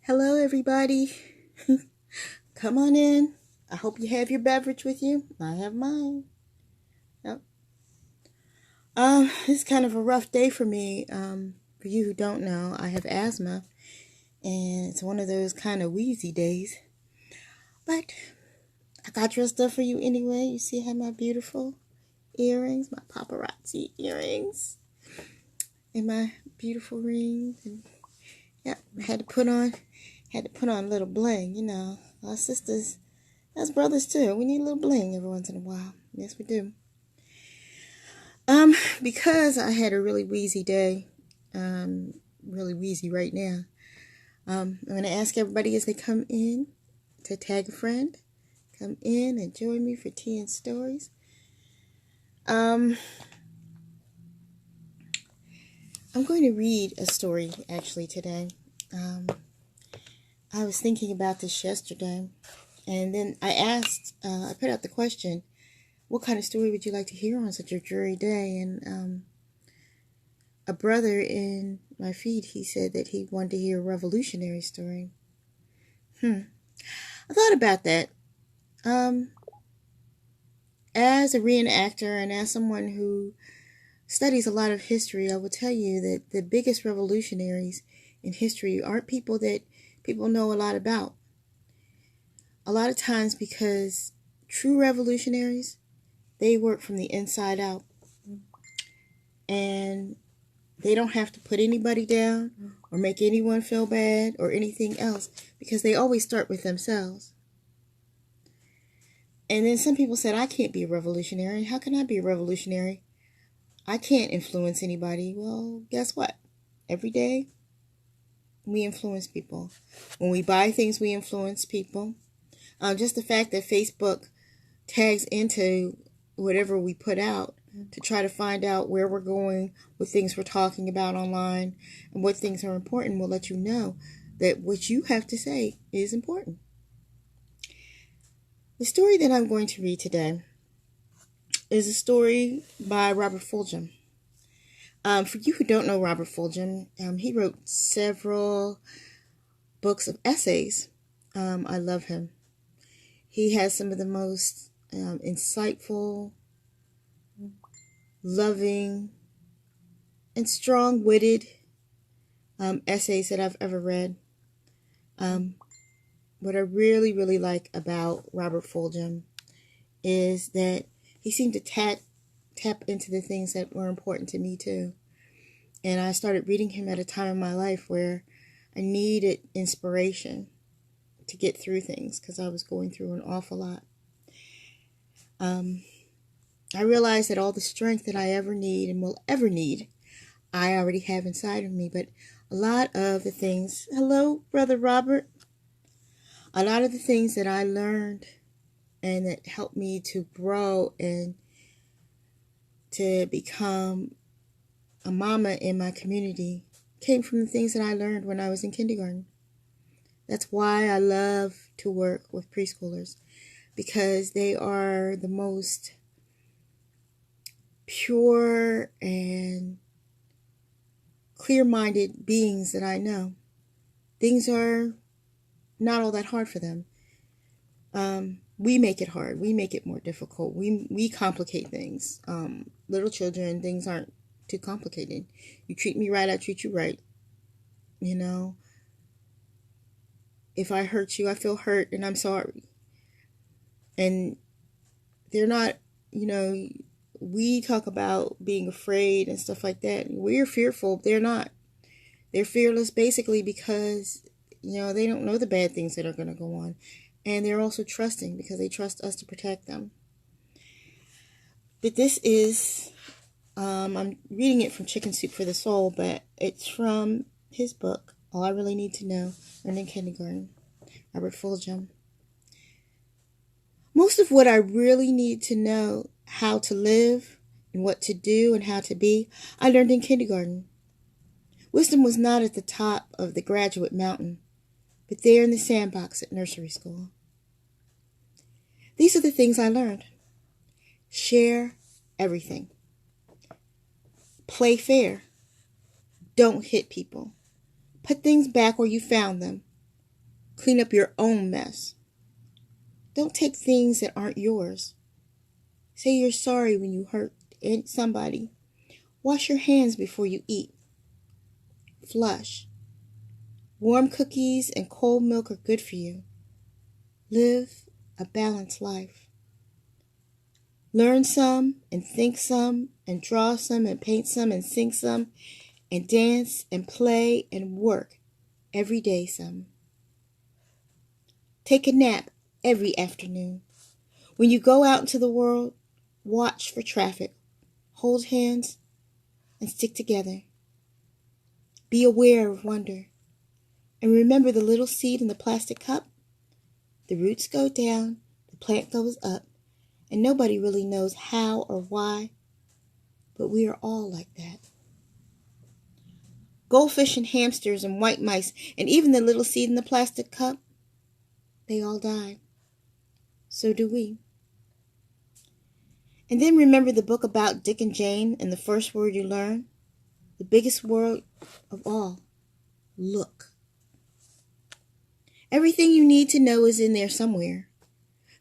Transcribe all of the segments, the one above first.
Hello, everybody. Come on in. I hope you have your beverage with you. I have mine. Yep. It's kind of a rough day for me. For you who don't know, I have asthma, and it's one of those kind of wheezy days. But I got dressed up for you anyway. You see, I have my beautiful earrings, my paparazzi earrings, and my beautiful rings. And yeah, I had to put on a little bling. You know, our sisters, as brothers too, we need a little bling every once in a while. Yes, we do. Because I had a really wheezy day, really wheezy right now. I'm going to ask everybody as they come in to tag a friend, come in and join me for tea and stories. I'm going to read a story actually today. I was thinking about this yesterday, and then I put out the question, what kind of story would you like to hear on such a dreary day? And a brother in my feed, he said that he wanted to hear a revolutionary story. I thought about that. As a reenactor and as someone who studies a lot of history, I will tell you that the biggest revolutionaries in history aren't people that people know a lot about. A lot of times, because true revolutionaries, they work from the inside out. And they don't have to put anybody down or make anyone feel bad or anything else, because they always start with themselves. And then some people said, I can't be a revolutionary. How can I be a revolutionary? I can't influence anybody. Well, guess what? Every day, we influence people. When we buy things, we influence people. Just the fact that Facebook tags into whatever we put out to try to find out where we're going with things we're talking about online and what things are important will let you know that what you have to say is important. The story that I'm going to read today is a story by Robert Fulghum. For you who don't know Robert Fulghum, he wrote several books of essays. I love him. He has some of the most insightful, loving, and strong-witted essays that I've ever read. What I really, really like about Robert Fulghum is that he seemed to tap into the things that were important to me too. And I started reading him at a time in my life where I needed inspiration to get through things because I was going through an awful lot. I realized that all the strength that I ever need and will ever need, I already have inside of me. But a lot of the things, hello, Brother Robert, a lot of the things that I learned and that helped me to grow and to become a mama in my community came from the things that I learned when I was in kindergarten. That's why I love to work with preschoolers, because they are the most pure and clear-minded beings that I know. Things are not all that hard for them. We make it hard. We make it more difficult. We complicate things. Little children, things aren't too complicated. You treat me right, I treat you right. You know, if I hurt you, I feel hurt and I'm sorry. And they're not, we talk about being afraid and stuff like that. We're fearful. They're not. They're fearless basically because, they don't know the bad things that are going to go on. And they're also trusting because they trust us to protect them. But this is, I'm reading it from Chicken Soup for the Soul, but it's from his book, All I Really Need to Know, Learned in Kindergarten, Robert Fulghum. Most of what I really need to know how to live and what to do and how to be, I learned in kindergarten. Wisdom was not at the top of the graduate mountain, but there in the sandbox at nursery school. These are the things I learned. Share everything. Play fair. Don't hit people. Put things back where you found them. Clean up your own mess. Don't take things that aren't yours. Say you're sorry when you hurt somebody. Wash your hands before you eat. Flush. Warm cookies and cold milk are good for you. Live a balanced life. Learn some and think some and draw some and paint some and sing some and dance and play and work every day some. Take a nap every afternoon. When you go out into the world, watch for traffic. Hold hands and stick together. Be aware of wonder. And remember the little seed in the plastic cup? The roots go down, the plant goes up, and nobody really knows how or why, but we are all like that. Goldfish and hamsters and white mice, and even the little seed in the plastic cup, they all die. So do we. And then remember the book about Dick and Jane and the first word you learn? The biggest word of all. Look. Everything you need to know is in there somewhere.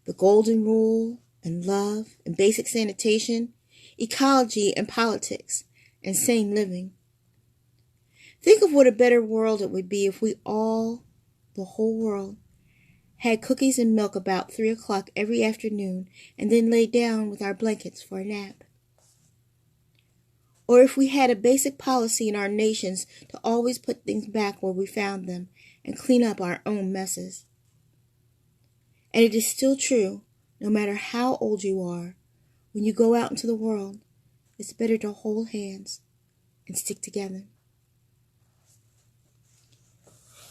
The golden rule and love and basic sanitation, ecology and politics, and sane living. Think of what a better world it would be if we all, the whole world, had cookies and milk about 3 o'clock every afternoon and then lay down with our blankets for a nap. Or if we had a basic policy in our nations to always put things back where we found them and clean up our own messes. And it is still true, no matter how old you are, when you go out into the world, it's better to hold hands and stick together.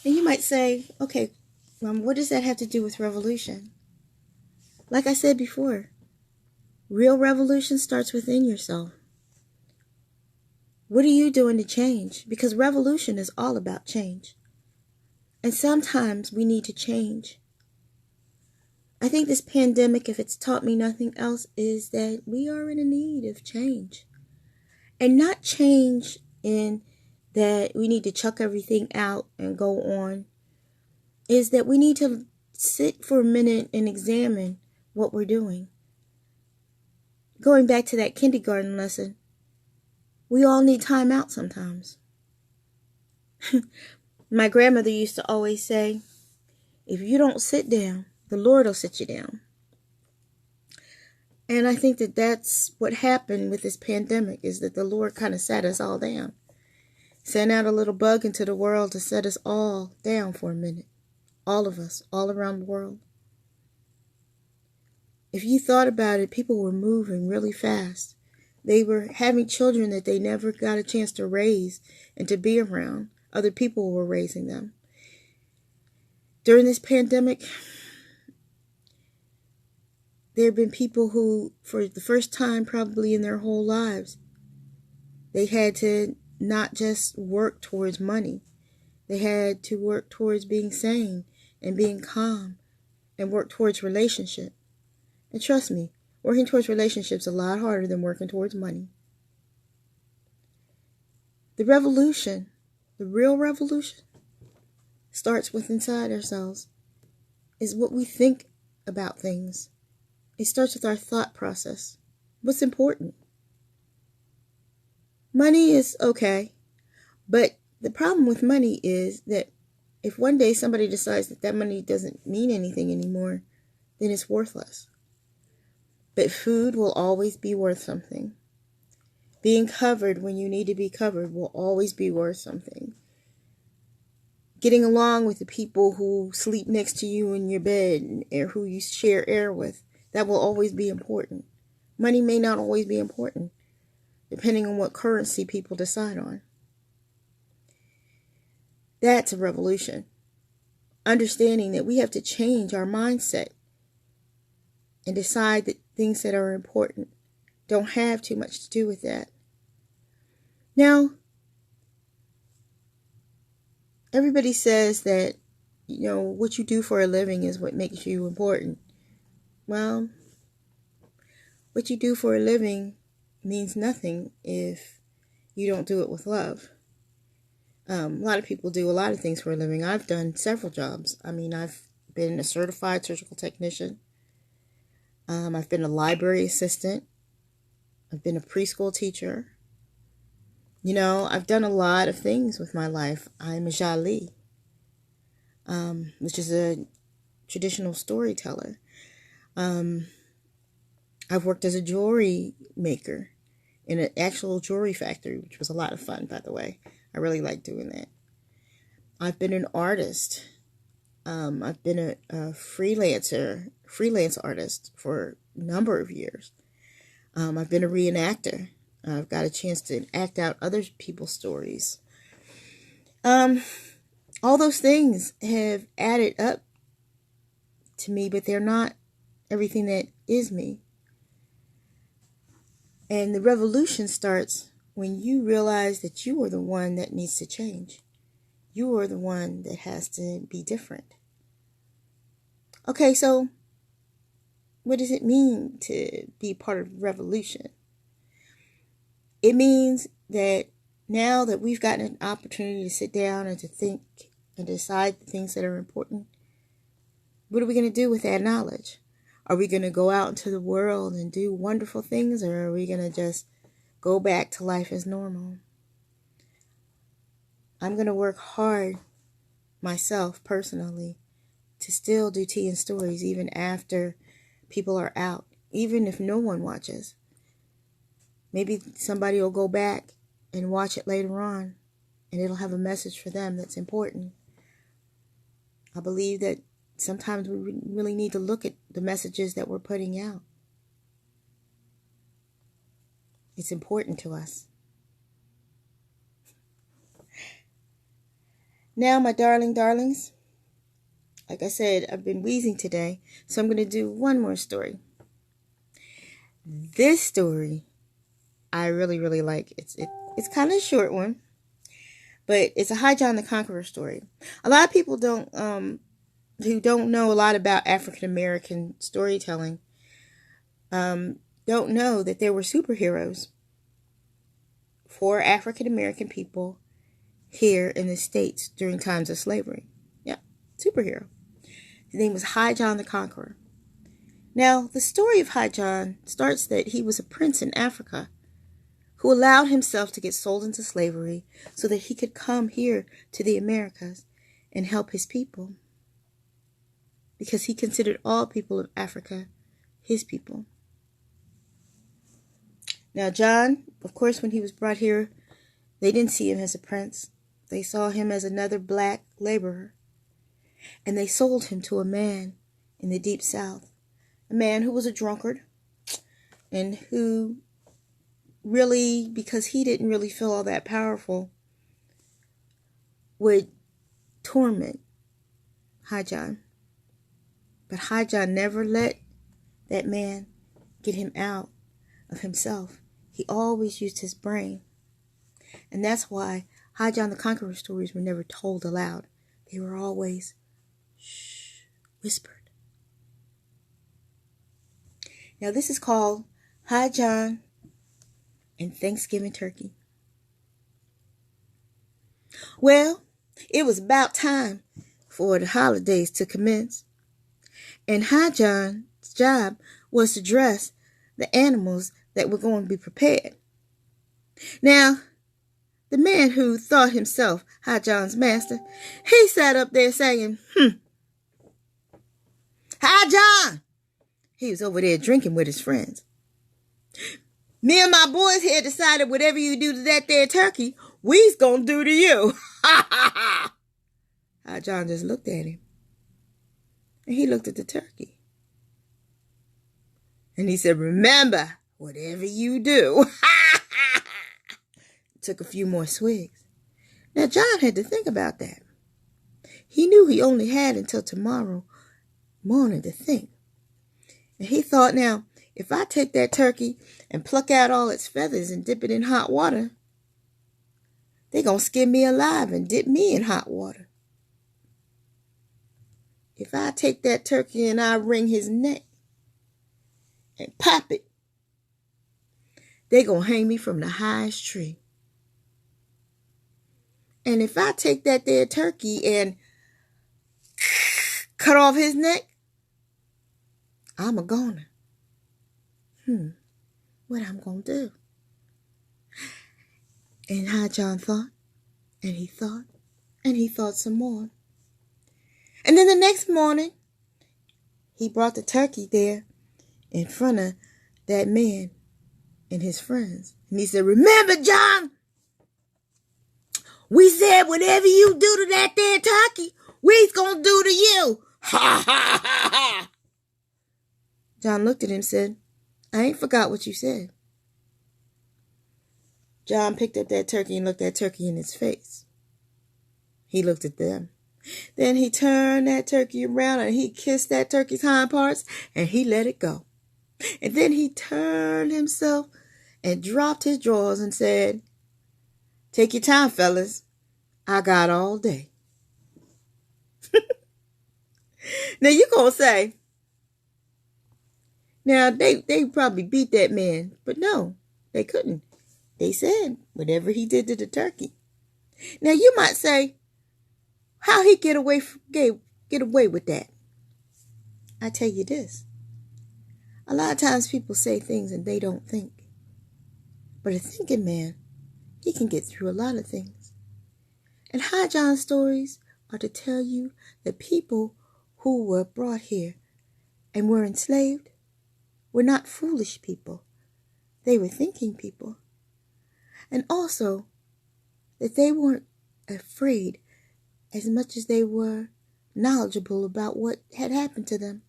And you might say, okay, what does that have to do with revolution? Like I said before, real revolution starts within yourself. What are you doing to change? Because revolution is all about change. And sometimes we need to change. I think this pandemic, if it's taught me nothing else, is that we are in a need of change. And not change in that we need to chuck everything out and go on. Is that we need to sit for a minute and examine what we're doing. Going back to that kindergarten lesson, we all need time out sometimes. My grandmother used to always say, if you don't sit down, the Lord will sit you down. And I think that that's what happened with this pandemic, is that the Lord kind of sat us all down. Sent out a little bug into the world to set us all down for a minute. All of us, all around the world. If you thought about it, people were moving really fast. They were having children that they never got a chance to raise and to be around. Other people were raising them. During this pandemic, there have been people who, for the first time probably in their whole lives, they had to not just work towards money. They had to work towards being sane and being calm and work towards relationship. And trust me, working towards relationships is a lot harder than working towards money. The revolution, the real revolution, starts with inside ourselves. Is what we think about things. It starts with our thought process. What's important? Money is okay, but the problem with money is that if one day somebody decides that that money doesn't mean anything anymore, then it's worthless. But food will always be worth something. Being covered when you need to be covered will always be worth something. Getting along with the people who sleep next to you in your bed or who you share air with, that will always be important. Money may not always be important, depending on what currency people decide on. That's a revolution. Understanding that we have to change our mindset and decide that things that are important don't have too much to do with that. Now, everybody says that, what you do for a living is what makes you important. Well, what you do for a living means nothing if you don't do it with love. A lot of people do a lot of things for a living. I've done several jobs. I mean, I've been a certified surgical technician. I've been a library assistant. I've been a preschool teacher. I've done a lot of things with my life. I'm a Jali, which is a traditional storyteller. I've worked as a jewelry maker in an actual jewelry factory, which was a lot of fun, by the way. I really like doing that. I've been an artist. I've been a freelance artist for a number of years. I've been a reenactor. I've got a chance to act out other people's stories. All those things have added up to me, but they're not everything that is me. And the revolution starts when you realize that you are the one that needs to change. You are the one that has to be different. Okay, so what does it mean to be part of the revolution? It means that now that we've gotten an opportunity to sit down and to think and decide the things that are important, what are we going to do with that knowledge? Are we going to go out into the world and do wonderful things, or are we going to just go back to life as normal? I'm going to work hard myself personally to still do tea and stories even after people are out, even if no one watches. Maybe somebody will go back and watch it later on, and it'll have a message for them that's important. I believe that sometimes we really need to look at the messages that we're putting out. It's important to us. Now, my darlings, like I said, I've been wheezing today, so I'm going to do one more story. This story, I really, really like. It's kind of a short one, but it's a High John the Conqueror story. A lot of people who don't know a lot about African American storytelling, don't know that there were superheroes for African American people here in the States during times of slavery. Yeah, superhero. His name was High John the Conqueror. Now, the story of High John starts that he was a prince in Africa who allowed himself to get sold into slavery so that he could come here to the Americas and help his people, because he considered all people of Africa his people. Now, John, of course, when he was brought here, they didn't see him as a prince. They saw him as another black laborer. And they sold him to a man in the deep South, a man who was a drunkard and who really, because he didn't really feel all that powerful, would torment High John. But High John never let that man get him out of himself. He always used his brain. And that's why High John the Conqueror stories were never told aloud. They were always whispered. Now this is called High John and Thanksgiving Turkey. Well, it was about time for the holidays to commence, and High John's job was to dress the animals that were going to be prepared. Now, the man who thought himself High John's master, he sat up there saying, High John! He was over there drinking with his friends. Me and my boys here decided whatever you do to that there turkey, we's gonna do to you. High John just looked at him. And he looked at the turkey. And he said, remember, whatever you do. Took a few more swigs. Now, John had to think about that. He knew he only had until tomorrow morning to think. And he thought, now, if I take that turkey and pluck out all its feathers and dip it in hot water, they're going to skin me alive and dip me in hot water. If I take that turkey and I wring his neck and pop it, they're going to hang me from the highest tree. And if I take that there turkey and cut off his neck, I'm a goner. What I'm going to do? And how John thought, and he thought, and he thought some more. And then the next morning, he brought the turkey there in front of that man and his friends. And he said, remember, John, we said whatever you do to that there turkey, we's going to do to you. Ha, ha, ha, ha. John looked at him and said, I ain't forgot what you said. John picked up that turkey and looked that turkey in his face. He looked at them. Then he turned that turkey around and he kissed that turkey's hind parts and he let it go. And then he turned himself and dropped his drawers and said, take your time, fellas. I got all day. Now you gonna say, now they probably beat that man, but no, they couldn't. They said whatever he did to the turkey. Now you might say, how he get away with that? I tell you this. A lot of times people say things and they don't think. But a thinking man, he can get through a lot of things. And High John's stories are to tell you that people who were brought here and were enslaved were not foolish people. They were thinking people. And also that they weren't afraid as much as they were knowledgeable about what had happened to them.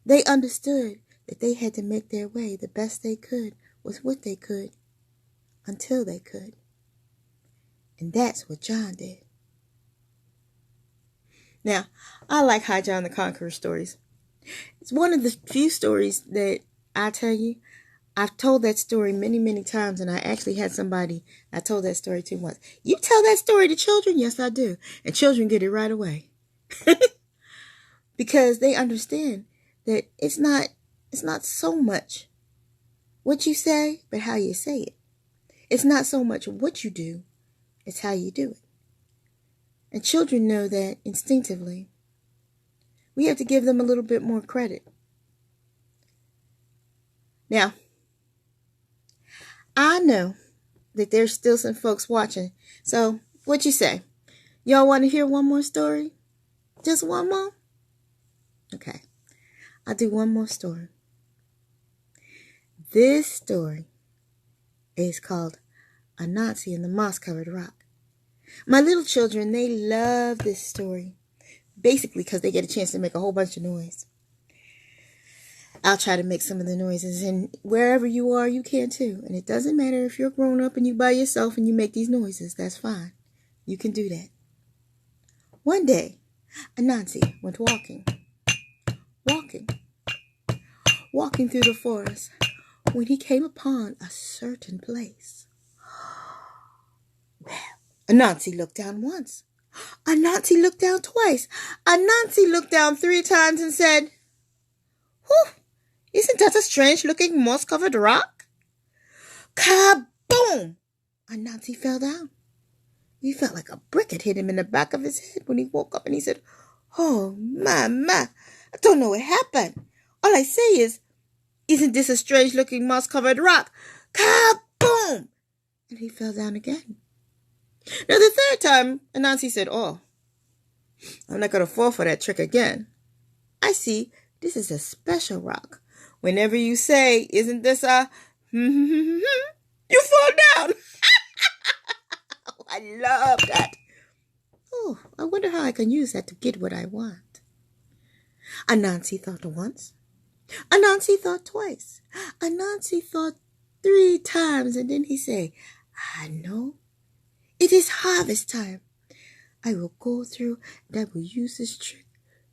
They understood that they had to make their way the best they could with what they could until they could. And that's what John did. Now, I like High John the Conqueror stories. It's one of the few stories that I tell you, I've told that story many, many times, and I actually had somebody I told that story to once. You tell that story to children? Yes, I do. And children get it right away. Because they understand that it's not so much what you say, but how you say it. It's not so much what you do, it's how you do it. And children know that instinctively. We have to give them a little bit more credit. Now, I know that there's still some folks watching. So, what you say? Y'all want to hear one more story? Just one more? Okay. I'll do one more story. This story is called Anansi and the Moss-Covered Rock. My little children, they love this story. Basically because they get a chance to make a whole bunch of noise. I'll try to make some of the noises, and wherever you are, you can too. And it doesn't matter if you're grown up and you by yourself and you make these noises. That's fine. You can do that. One day, Anansi went walking through the forest when he came upon a certain place. Well, Anansi looked down once. Anansi looked down twice. Anansi looked down 3 times and said, whew, isn't that a strange-looking moss-covered rock? Kaboom! Anansi fell down. He felt like a brick had hit him in the back of his head when he woke up, and he said, oh, my, I don't know what happened. All I say is, isn't this a strange-looking moss-covered rock? Kaboom! And he fell down again. Now, the 3rd time, Anansi said, oh, I'm not going to fall for that trick again. I see this is a special rock. Whenever you say, isn't this a, you fall down. I love that. Oh, I wonder how I can use that to get what I want. Anansi thought once. Anansi thought twice. Anansi thought 3 times, and then he said, I know. It is harvest time. I will go through and I will use this trick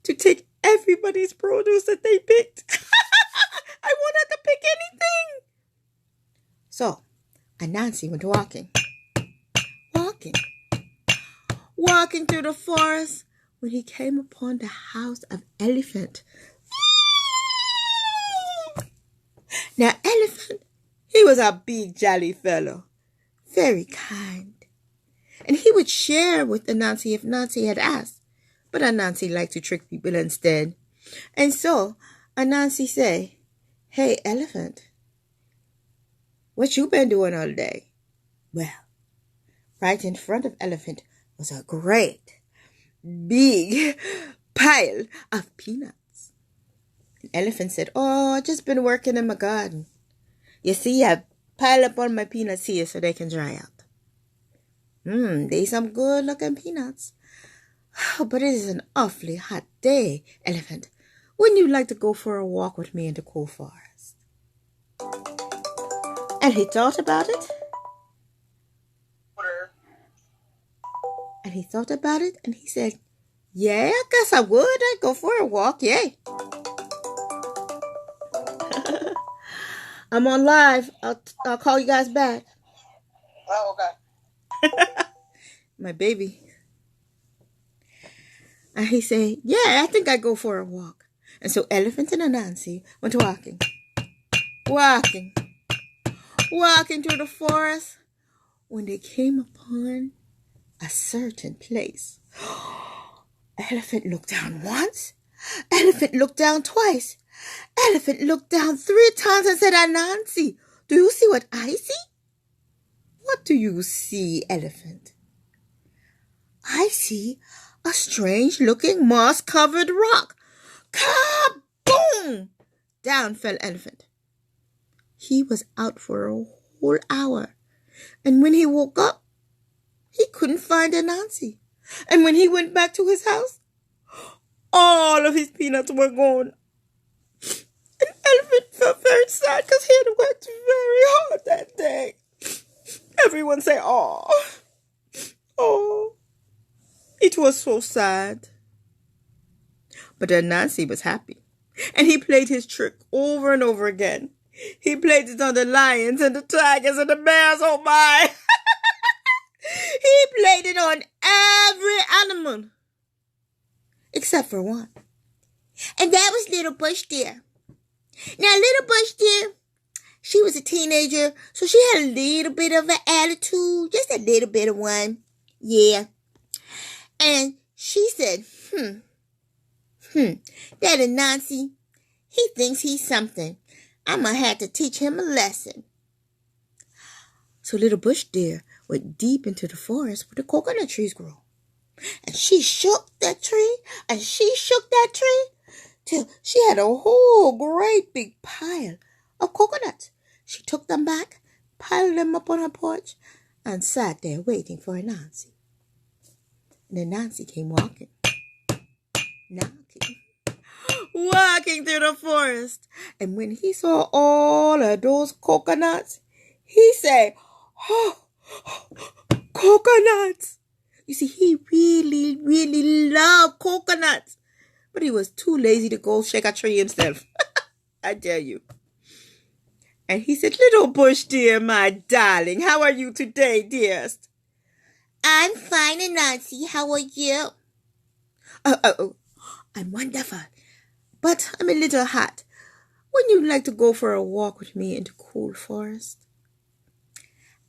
to take everybody's produce that they picked. I won't have to pick anything. So, Anansi went walking through the forest when he came upon the house of Elephant. Now, Elephant, he was a big jolly fellow, very kind. And he would share with Anansi if Nancy had asked. But Anansi liked to trick people instead. And so Anansi say, "Hey, elephant, what you been doing all day?" Well, right in front of elephant was a great big pile of peanuts. And elephant said, "Oh, I just been working in my garden. You see, I pile up all my peanuts here so they can dry out. They some good looking peanuts. Oh, but it is an awfully hot day, elephant. Wouldn't you like to go for a walk with me in the cool forest?" And he thought about it. And he thought about it and he said, "Yeah, I guess I would. I'd go for a walk, yay." I'm on live. I'll call you guys back. Oh, okay. My baby. And he said, "Yeah, I think I'd go for a walk." And so Elephant and Anansi went walking through the forest when they came upon a certain place. Elephant looked down once. Elephant looked down twice. Elephant looked down 3 times and said, "Anansi, do you see what I see?" "What do you see, Elephant?" "I see a strange-looking moss-covered rock." Kaboom! Down fell Elephant. He was out for a whole hour. And when he woke up, he couldn't find Anansi. And when he went back to his house, all of his peanuts were gone. And Elephant felt very sad because he had worked very hard that day. Everyone say, "Oh, it was so sad." But Anansi was happy. And he played his trick over and over again. He played it on the lions and the tigers and the bears, oh my. He played it on every animal. Except for one. And that was Little Bush Deer. Now, Little Bush Deer, she was a teenager, so she had a little bit of an attitude. Just a little bit of one. Yeah. And she said, that Anansi, he thinks he's something. I'm going to have to teach him a lesson. So Little Bush Deer went deep into the forest where the coconut trees grow. And she shook that tree, and she shook that tree, till she had a whole great big pile of coconuts. She took them back, piled them up on her porch, and sat there waiting for Anansi. And then Nancy came walking through the forest. And when he saw all of those coconuts, he said, "Oh, coconuts." You see, he really, really loved coconuts. But he was too lazy to go shake a tree himself. I dare you. And he said, "Little Bush Deer, my darling, how are you today, dearest?" "I'm fine, Anansi. How are you?" Oh, I'm wonderful. But I'm a little hot. Wouldn't you like to go for a walk with me in the cool forest?"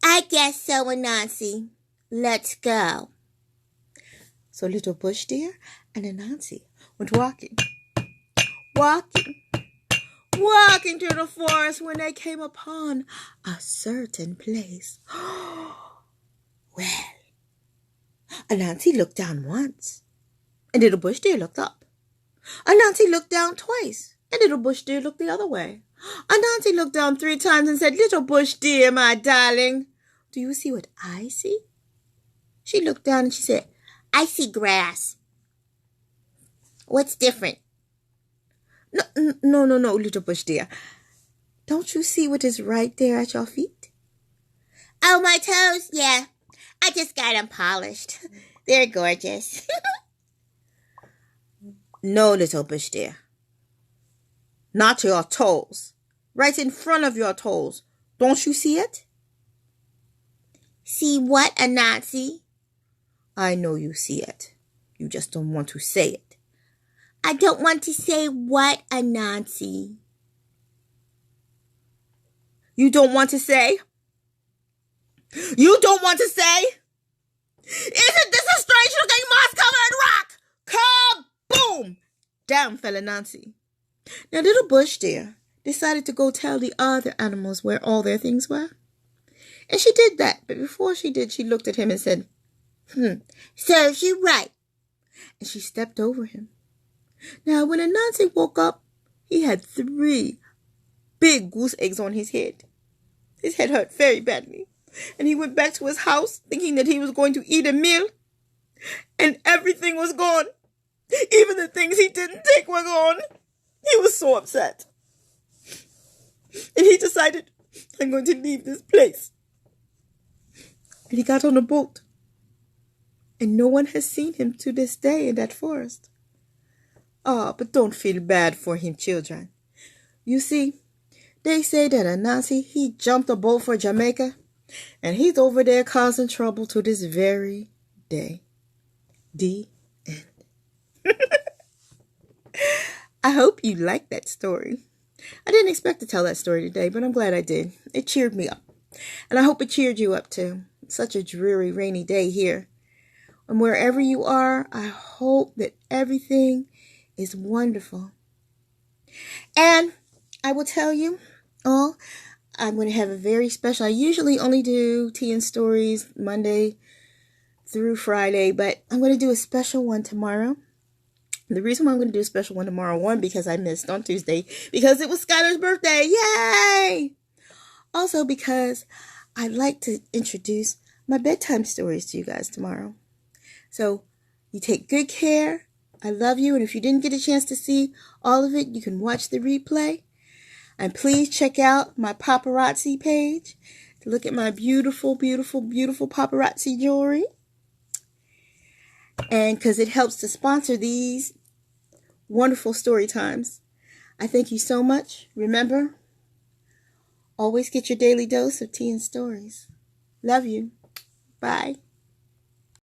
"I guess so, Anansi. Let's go." So Little Bush Deer and Anansi went walking through the forest when they came upon a certain place. Well, Anansi looked down once, and Little Bush Deer looked up. Anansi looked down twice, and Little Bush Deer looked the other way. Anansi looked down 3 times and said, "Little Bush Deer, my darling, do you see what I see?" She looked down and she said, "I see grass." "What's different?" No, Little Bush Deer. Don't you see what is right there at your feet?" "Oh, my toes? Yeah. I just got them polished. They're gorgeous." "No, Little Bush Deer. Not your toes. Right in front of your toes. Don't you see it?" "See what, Anansi?" "I know you see it. You just don't want to say it." "I don't want to say what, Anansi?" You don't want to say? You don't want to say? Isn't this a strange looking moss covered rock? Kaboom! Down fell Anansi. Now little Bush dear decided to go tell the other animals where all their things were. And she did that, but before she did, she looked at him and said, serves you right. And she stepped over him. Now when Anansi woke up, he had 3 big goose eggs on his head. His head hurt very badly. And he went back to his house thinking that he was going to eat a meal. And everything was gone. Even the things he didn't take were gone. He was so upset. And he decided, I'm going to leave this place. And he got on a boat. And no one has seen him to this day in that forest. But don't feel bad for him, children. You see, they say that Anansi, he jumped a boat for Jamaica. And he's over there causing trouble to this very day. The end. I hope you liked that story. I didn't expect to tell that story today, but I'm glad I did. It cheered me up. And I hope it cheered you up too. It's such a dreary, rainy day here. And wherever you are, I hope that everything is wonderful. And I will tell you all, I'm going to have a very special, I usually only do tea and stories Monday through Friday, but I'm going to do a special one tomorrow. The reason why I'm going to do a special one tomorrow, one, because I missed on Tuesday, because it was Skylar's birthday. Yay! Also because I'd like to introduce my bedtime stories to you guys tomorrow. So you take good care. I love you. And if you didn't get a chance to see all of it, you can watch the replay. And please check out my paparazzi page to look at my beautiful, beautiful, beautiful paparazzi jewelry. And because it helps to sponsor these wonderful story times. I thank you so much. Remember, always get your daily dose of tea and stories. Love you. Bye.